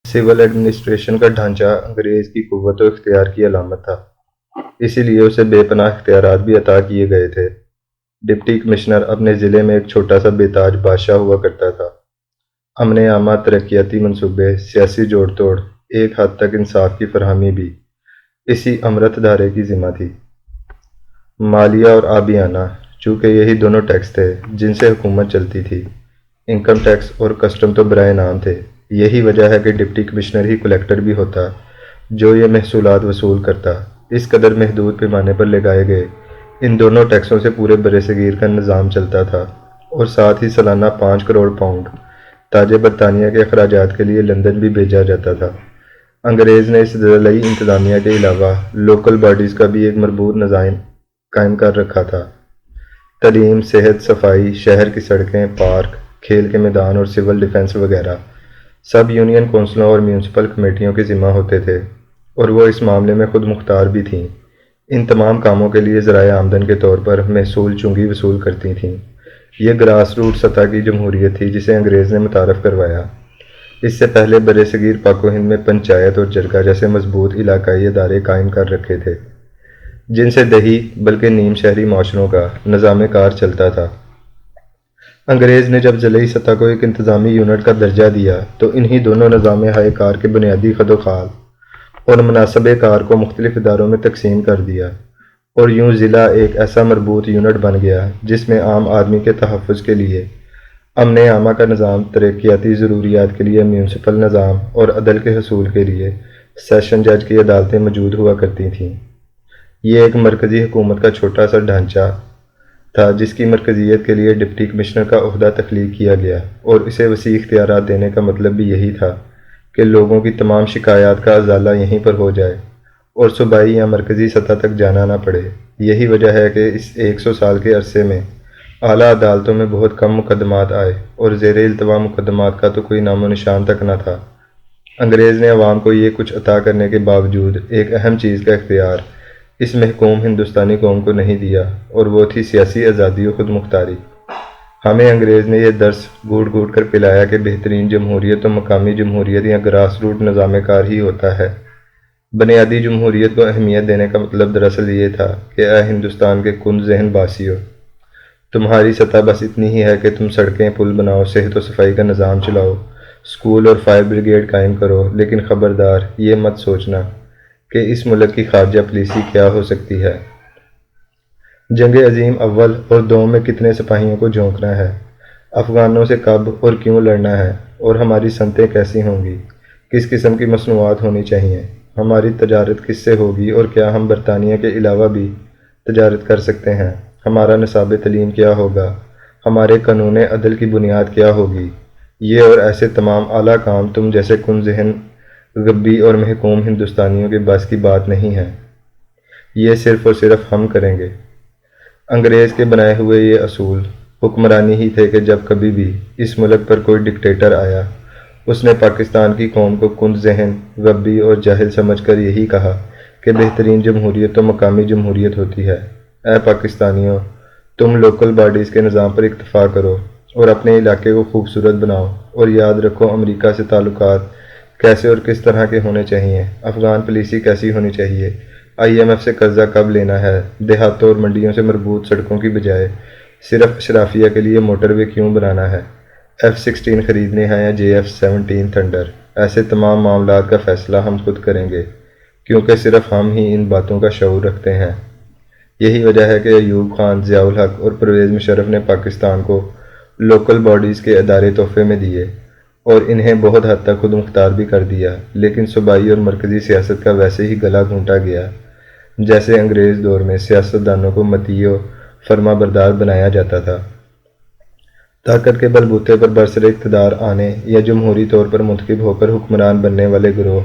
Civil administration का ढांचा अंग्रेज की कुव्वत और इख्तियार की अलामत था, इसीलिए उसे बेपनाह इख्तियारात भी अता किए गए थे। डिप्टी कमिश्नर अपने ज़िले में एक छोटा सा बेताज बादशाह हुआ करता था। अमन आमा, तरक्याती मंसूबे, सियासी जोड़ तोड़, एक हद तक इंसाफ की फरहमी भी इसी अमृत धारे की जिम्मा थी। मालिया और आबियाना, चूँकि यही दोनों टैक्स थे जिनसे हुकूमत चलती थी। इनकम टैक्स और कस्टम तो बराए नाम थे। यही वजह है कि डिप्टी कमिश्नर ही कलेक्टर भी होता जो ये महसूलात वसूल करता। इस कदर महदूद पैमाने पर लगाए गए इन दोनों टैक्सों से पूरे बरसगीर का निज़ाम चलता था और साथ ही सालाना 5 करोड़ पाउंड ताजे बरतानिया के अखराजात के लिए लंदन भी भेजा जाता था। अंग्रेज़ ने इस ज़िलाई इंतज़ामिया के अलावा लोकल बॉडीज़ का भी एक मरबूत निज़ाम कायम कर रखा था। तालीम, सेहत, सफाई, शहर की सड़कें, पार्क, खेल के मैदान और सिविल डिफेंस वगैरह सब यूनियन कौंसलों और म्यूनसिपल कमेटियों के ज़िम्मा होते थे और वो इस मामले में खुद मुख्तार भी थीं। इन तमाम कामों के लिए ज़राए आमदन के तौर पर महसूल चुंगी वसूल करती थीं। ये ग्रास रूट सतह की जमहूरियत थी जिसे अंग्रेज़ ने मुतारफ़ करवाया। इससे पहले बरसगीर पाको हिंद में पंचायत और जरगा जैसे मजबूत इलाकाई अदारे कायम कर रखे थे, जिनसे दही बल्कि नीम शहरी माशरों का निज़ाम कार चलता था। अंग्रेज़ ने जब ज़िलाई सतह को एक इंतज़ामी यूनिट का दर्जा दिया तो इन्हीं दोनों निज़ाम हाई कार के बुनियादी खदोखाल और मुनासब कार को मुख्तलिफ इदारों में तकसीम कर दिया और यूँ ज़िला एक ऐसा मरबूत यूनिट बन गया जिसमें आम आदमी के तहफ़्फ़ुज़ के लिए अमन आमा का निज़ाम, तरक्याती ज़रूरियात के लिए म्यूनसिपल निज़ाम और अदल के हसूल के लिए सेशन जज की अदालतें मौजूद हुआ करती थीं। ये एक मरकज़ी हुकूमत का छोटा सा ढांचा था जिसकी मरकज़ियत के लिए डिप्टी कमिश्नर का ओहदा तख्लीक किया गया और इसे वसी इख्तियारात देने का मतलब भी यही था कि लोगों की तमाम शिकायत का अजाला यहीं पर हो जाए और सूबाई या मरकज़ी सतह तक जाना ना पड़े। यही वजह है कि इस 100 साल के अरसे में आला अदालतों में बहुत कम मुकदमात आए और ज़ेर इल्तवा मुकदमात का तो कोई नामो निशान तक न था। अंग्रेज़ ने अवाम को ये कुछ अता करने के बावजूद एक अहम चीज़ का इख्तियार इस महकूम हिंदुस्तानी कौम को नहीं दिया और वो थी सियासी आज़ादी और खुद मुख्तारी। हमें अंग्रेज़ ने यह दर्स घूट घूट कर पिलाया कि बेहतरीन जमहूरियत तो मकामी जमहूरियत या ग्रास रूट निज़ाम कार ही होता है। बुनियादी जमहूरियत को अहमियत देने का मतलब दरअसल ये था कि ए हिंदुस्तान के कुंद जहन बासियों, तुम्हारी सतह बस इतनी ही है कि तुम सड़कें पुल बनाओ, सेहत और सफाई का निज़ाम चलाओ, स्कूल और फायर ब्रिगेड कायम करो, लेकिन ख़बरदार ये मत सोचना कि इस मुल्क की खारजा पॉलिसी क्या हो सकती है। जंग अजीम अव्वल और दोम में कितने सिपाहियों को झोंकना है, अफ़गानों से कब और क्यों लड़ना है, और हमारी सनतें कैसी होंगी, किस किस्म की मसनूआत होनी चाहिए, हमारी तजारत किससे होगी और क्या हम बरतानिया के अलावा भी तजारत कर सकते हैं, हमारा निसाब तलीम क्या होगा, हमारे कानून अदल की बुनियाद क्या होगी। ये और ऐसे तमाम आला काम तुम जैसे कुन जहन गब्बी और महकूम हिंदुस्तानियों के बस की बात नहीं है। ये सिर्फ़ और सिर्फ हम करेंगे। अंग्रेज़ के बनाए हुए ये असूल हुक्मरानी ही थे कि जब कभी भी इस मुल्क पर कोई डिक्टेटर आया उसने पाकिस्तान की कौम को कुंद जहन, गब्बी और जाहिल समझकर यही कहा कि बेहतरीन जमहूरियत तो मकामी जमहूरियत होती है। ऐ पाकिस्तानियों, तुम लोकल बॉडीज़ के निज़ाम पर इक्तफ़ा करो और अपने इलाके को खूबसूरत बनाओ और याद रखो अमेरिका से ताल्लुकात कैसे और किस तरह के होने चाहिए, अफ़गान पॉलिसी कैसी होनी चाहिए, IMF से कर्जा कब लेना है, देहातों और मंडियों से मरबूत सड़कों की बजाय सिर्फ अशराफिया के लिए मोटरवे क्यों बनाना है, F-16 खरीदने हैं या JF-17 थंडर। ऐसे तमाम मामलात का फ़ैसला हम खुद करेंगे क्योंकि सिर्फ हम ही इन बातों का शऊर रखते हैं। यही वजह है कि अयूब खान, ज़ियाउल हक और परवेज़ मुशर्रफ ने पाकिस्तान को लोकल बॉडीज़ के अदारे तोहफे में दिए और इन्हें बहुत हद तक खुद मुख्तार भी कर दिया, लेकिन सूबाई और मरकज़ी सियासत का वैसे ही गला घूंटा गया जैसे अंग्रेज़ दौर में सियासतदानों को मतीयो फरमा बरदार बनाया जाता था। ताकत के बलबूते पर बरसरे इक़्तिदार आने या जमहूरी तौर पर मुंतखब होकर हुक्मरान बनने वाले गिरोह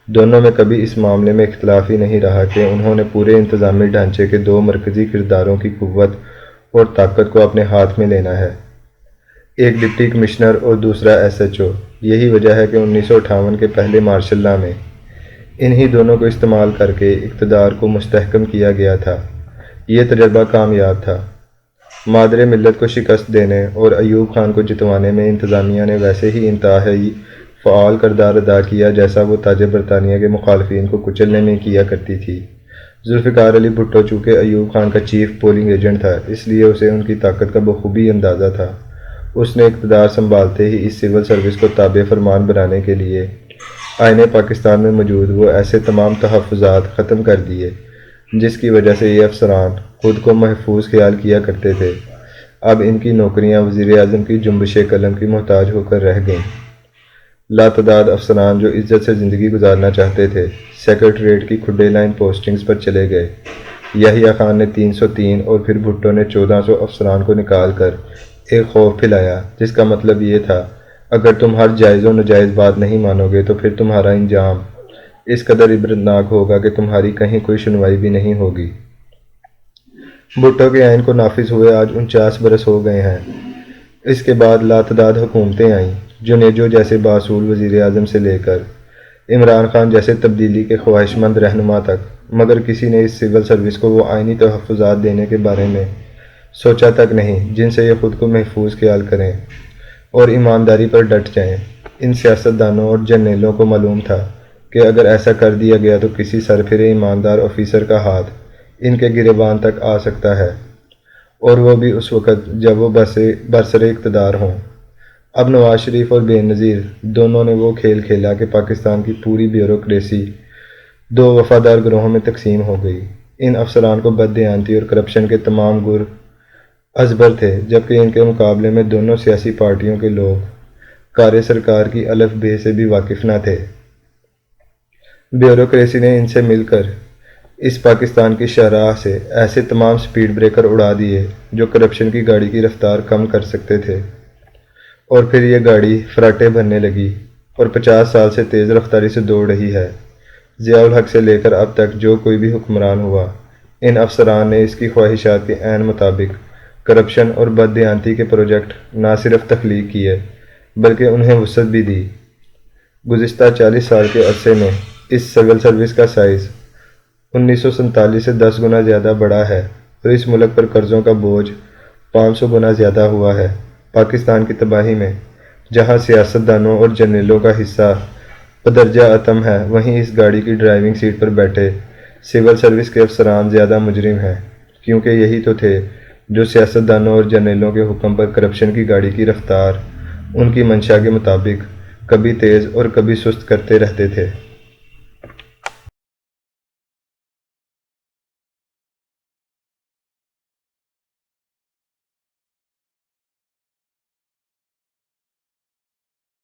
दोनों में कभी इस मामले में इख्तलाफ ही नहीं रहा कि उन्होंने पूरे इंतज़ामी ढांचे के दो मरकज़ी किरदारों की कुव्वत और ताकत को अपने हाथ में लेना है, एक डिप्टी कमिश्नर और दूसरा SHO। यही वजह है कि 1958 के पहले मार्शल लॉ में इन्हीं दोनों को इस्तेमाल करके इक़्तिदार को मुस्तहकम किया गया था। ये तजर्बा कामयाब था। मादरे मिल्लत को शिकस्त देने और अयूब खान को जितवाने में इंतज़ामिया ने वैसे ही इंतहाई فعال کردار ادا کیا جیسا وہ تاج برطانیہ کے مخالفین کو کچلنے میں کیا کرتی تھی۔ ذوالفقار علی بھٹو چونکہ ایوب خان کا چیف پولنگ ایجنٹ تھا، اس لیے اسے ان کی طاقت کا بخوبی اندازہ تھا۔ اس نے اقتدار سنبھالتے ہی اس سول سروس کو تابع فرمان بنانے کے لیے آئین پاکستان میں موجود وہ ایسے تمام تحفظات ختم کر دیے جس کی وجہ سے یہ افسران خود کو محفوظ خیال کیا کرتے تھے۔ اب ان کی نوکریاں وزیر اعظم کی جنبش قلم کی محتاج ہو کر رہ گئیں۔ لاتعداد افسران جو عزت سے زندگی گزارنا چاہتے تھے سیکرٹریٹ کی کھڈے لائن پوسٹنگز پر چلے گئے۔ یحییٰ خان نے 303 اور پھر بھٹو نے 1400 افسران کو نکال کر ایک خوف پھیلایا جس کا مطلب یہ تھا اگر تم ہر جائز و ناجائز بات نہیں مانو گے تو پھر تمہارا انجام اس قدر عبرتناک ہوگا کہ تمہاری کہیں کوئی سنوائی بھی نہیں ہوگی۔ بھٹو کے آئین کو نافذ ہوئے آج 49 برس ہو گئے ہیں۔ اس کے بعد لاتعداد حکومتیں آئیں، جنیجو جیسے باصول وزیر اعظم سے لے کر عمران خان جیسے تبدیلی کے خواہش مند رہنما تک، مگر کسی نے اس سول سروس کو وہ آئینی تحفظات دینے کے بارے میں سوچا تک نہیں جن سے یہ خود کو محفوظ خیال کریں اور ایمانداری پر ڈٹ جائیں۔ ان سیاستدانوں اور جرنیلوں کو معلوم تھا کہ اگر ایسا کر دیا گیا تو کسی سرفرے ایماندار آفیسر کا ہاتھ ان کے گریبان تک آ سکتا ہے، اور وہ بھی اس وقت جب وہ برسر اقتدار ہوں۔ اب نواز شریف اور بے نظیر دونوں نے وہ کھیل کھیلا کہ پاکستان کی پوری بیوروکریسی دو وفادار گروہوں میں تقسیم ہو گئی۔ ان افسران کو بددیانتی اور کرپشن کے تمام گر ازبر تھے، جبکہ ان کے مقابلے میں دونوں سیاسی پارٹیوں کے لوگ کار سرکار کی الف بے سے بھی واقف نہ تھے۔ بیوروکریسی نے ان سے مل کر اس پاکستان کی شاہراہ سے ایسے تمام سپیڈ بریکر اڑا دیے جو کرپشن کی گاڑی کی رفتار کم کر سکتے تھے، اور پھر یہ گاڑی فراٹے بھرنے لگی اور 50 سال سے تیز رفتاری سے دوڑ رہی ہے۔ ضیاء الحق سے لے کر اب تک جو کوئی بھی حکمران ہوا، ان افسران نے اس کی خواہشات کے عین مطابق کرپشن اور بددیانتی کے پروجیکٹ نہ صرف تخلیق کیے بلکہ انہیں وسعت بھی دی۔ گزشتہ 40 سال کے عرصے میں اس سول سروس کا سائز 1947 سے 10 گنا زیادہ بڑھا ہے اور اس ملک پر قرضوں کا بوجھ 500 گنا زیادہ ہوا ہے۔ پاکستان کی تباہی میں جہاں سیاستدانوں اور جرنیلوں کا حصہ بدرجہ عتم ہے، وہیں اس گاڑی کی ڈرائیونگ سیٹ پر بیٹھے سول سروس کے افسران زیادہ مجرم ہیں، کیونکہ یہی تو تھے جو سیاستدانوں اور جرنیلوں کے حکم پر کرپشن کی گاڑی کی رفتار ان کی منشا کے مطابق کبھی تیز اور کبھی سست کرتے رہتے تھے۔